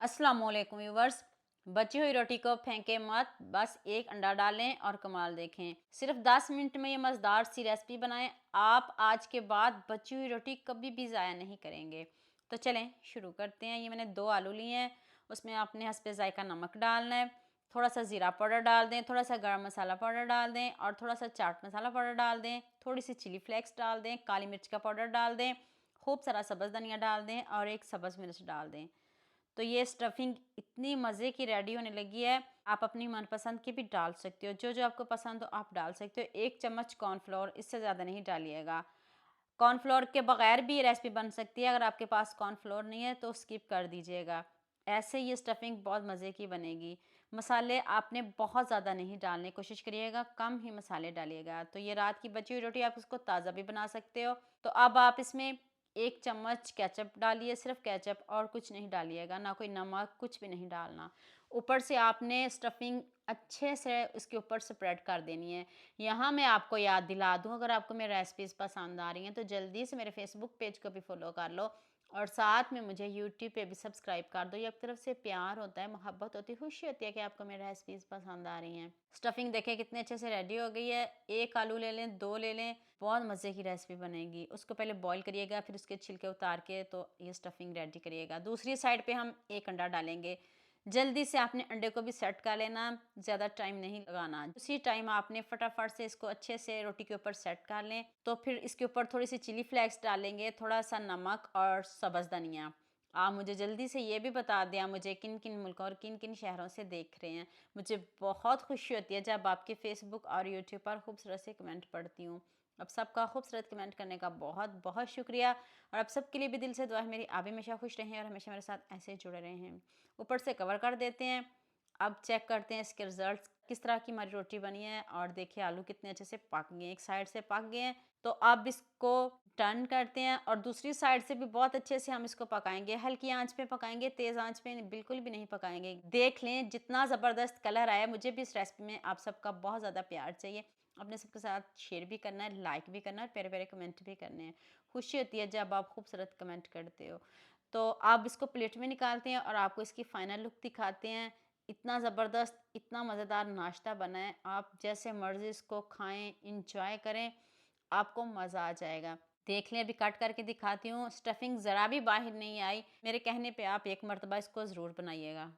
अस्सलाम वालेकुम व्यूवर्स। बची हुई रोटी को फेंके मत, बस एक अंडा डालें और कमाल देखें। सिर्फ 10 मिनट में ये मज़ेदार सी रेसिपी बनाएं। आप आज के बाद बची हुई रोटी कभी भी ज़ाया नहीं करेंगे। तो चलें शुरू करते हैं। ये मैंने 2 आलू लिए हैं, उसमें आपने हस्बे ज़ायका नमक डालना है, थोड़ा सा ज़ीरा पाउडर डाल दें, थोड़ा सा गरम मसाला पाउडर डाल दें और थोड़ा सा चाट मसाला पाउडर डाल दें, थोड़ी सी चिली फ्लेक्स डाल दें, काली मिर्च का पाउडर डाल दें, खूब सारा सब्ज़ धनिया डाल दें और एक सब्ज़ मिर्च डाल दें। तो ये स्टफिंग इतनी मज़े की रेडी होने लगी है। आप अपनी मनपसंद की भी डाल सकते हो, जो जो आपको पसंद हो आप डाल सकते हो। 1 चम्मच कॉर्नफ्लोर, इससे ज़्यादा नहीं डालिएगा। कॉर्नफ्लोर के बगैर भी ये रेसिपी बन सकती है। अगर आपके पास कॉर्नफ्लोर नहीं है तो स्किप कर दीजिएगा। ऐसे ये स्टफिंग बहुत मज़े की बनेगी। मसाले आपने बहुत ज़्यादा नहीं डालने, कोशिश करिएगा कम ही मसाले डालिएगा। तो ये रात की बची हुई रोटी आप उसको ताज़ा भी बना सकते हो। तो अब आप इसमें 1 चम्मच केचप डालिए, सिर्फ केचप, और कुछ नहीं डालिएगा, ना कोई नमक, कुछ भी नहीं डालना। ऊपर से आपने स्टफिंग अच्छे से इसके ऊपर स्प्रेड कर देनी है। यहाँ मैं आपको याद दिला दूँ, अगर आपको मेरी रेसिपीज़ पसंद आ रही हैं तो जल्दी से मेरे फेसबुक पेज को भी फॉलो कर लो और साथ में मुझे यूट्यूब पे भी सब्सक्राइब कर दो। ये एक तरफ से प्यार होता है, मोहब्बत होती है, खुशी होती है कि आपको मेरी रेसिपीज़ पसंद आ रही हैं। स्टफिंग देखें कितने अच्छे से रेडी हो गई है। 1 आलू ले लें, 2 ले लें, बहुत मज़े की रेसिपी बनेगी। उसको पहले बॉईल करिएगा, फिर उसके छिलके उतार के तो ये स्टफिंग रेडी करिएगा। दूसरी साइड पे हम 1 अंडा डालेंगे। जल्दी से आपने अंडे को भी सेट कर लेना, ज़्यादा टाइम नहीं लगाना। उसी टाइम आपने फटाफट से इसको अच्छे से रोटी के ऊपर सेट कर लें। तो फिर इसके ऊपर थोड़ी सी चिली फ्लेक्स डालेंगे, थोड़ा सा नमक और सब्ज़ धनिया। आप मुझे जल्दी से ये भी बता दें, आप मुझे किन किन मुल्कों और किन किन शहरों से देख रहे हैं। मुझे बहुत खुशी होती है जब आपके फेसबुक और यूट्यूब पर खूबसूरत से कमेंट पढ़ती हूँ। अब सबका खूबसूरत कमेंट करने का बहुत बहुत शुक्रिया। और अब सबके लिए भी दिल से दुआ है मेरी, आप भी हमेशा खुश रहें और हमेशा मेरे साथ ऐसे ही जुड़े रहे हैं। ऊपर से कवर कर देते हैं। अब चेक करते हैं इसके रिजल्ट्स, किस तरह की हमारी रोटी बनी है। और देखिए आलू कितने अच्छे से पक गए हैं, एक साइड से पक गए हैं। तो अब इसको टर्न करते हैं और दूसरी साइड से भी बहुत अच्छे से हम इसको पकाएंगे। हल्की आंच पे पकाएंगे, तेज़ आंच पे बिल्कुल भी नहीं पकाएंगे। देख लें जितना ज़बरदस्त कलर आया। मुझे भी इस रेसिपी में आप सबका बहुत ज़्यादा प्यार चाहिए। अपने सबके साथ शेयर भी करना है, लाइक भी करना है, प्यारे प्यारे कमेंट भी करने हैं। खुशी होती है जब आप खूबसूरत कमेंट करते हो। तो आप इसको प्लेट में निकालते हैं और आपको इसकी फाइनल लुक दिखाते हैं। इतना ज़बरदस्त, इतना मज़ेदार नाश्ता बना है। आप जैसे मर्ज़ी इसको खाएं, इंजॉय करें, आपको मज़ा आ जाएगा। देख लें, अभी कट करके दिखाती हूँ। स्टफिंग ज़रा भी बाहर नहीं आई। मेरे कहने पे आप एक मरतबा इसको ज़रूर बनाइएगा।